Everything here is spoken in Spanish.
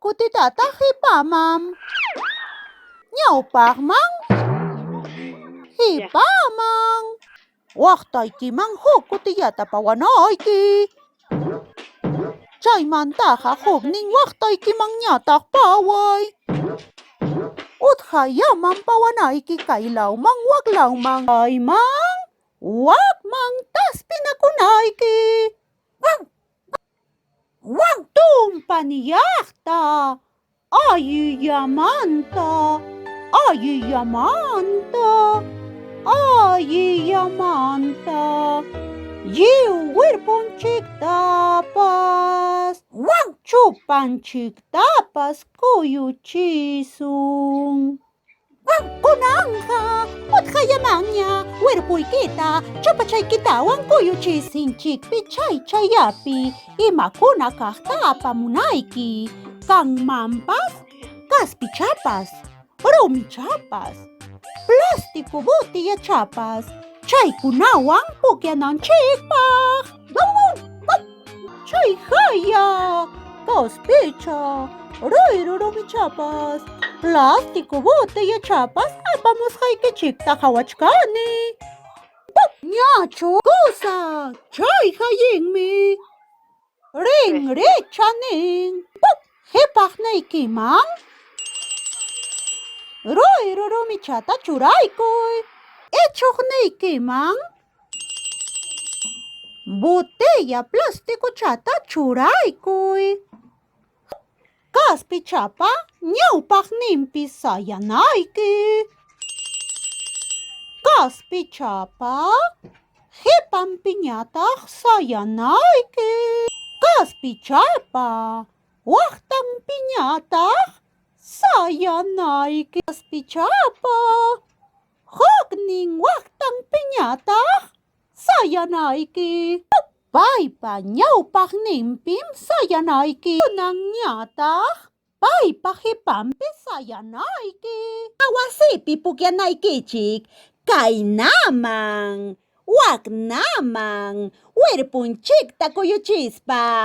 kutitata hipamam. Ñawpaqman hipamam. Waqtaykiman huk kutillata pawanayki. Chaymantaqa huknin waqtaykiman ñataq paway. Uthayaman pawanayki kaylawman waklawman. Kayman wakman taspinakunayki. Tumpaniyaqta ayillamanta lliw wirpunchiktapas chupanchiktapas kuyuchisun. Kunanqa uthallamanña wirpuykita chupachaykitawan kuyuchisinchikpi chayapi imakuna kaqta apamunayki. Kanmanpas kaspichapas rumichapas plástico botillachapas chaykunawan pukllananchikpaq. Chay haya kaspicha ruyru rumichapas plástico botillachapas apamusqaykichikta hawachkani. Ñachu kusa chay hayinmi rinrichanin hipaqnaykiman ruyru rumichata churaykuy. Ichuqniykiman botella plastikuchata churaykuy. Kaspichapa ñawpaqninpi sayanayki. Kaspichapa hipanpiñataq sayanayki. Kaspichapa waqtanpiñataq sayanayki. Kaspichapa huknin waqtanpiñataq sayanayki. Paypa ñawpaqninpim sayanayki. Kunan ñataq paypa hipanpi sayanayki. Wasipi pukllanaykichik kaynaman, waknaman, wirpunchikta kuyuchispa.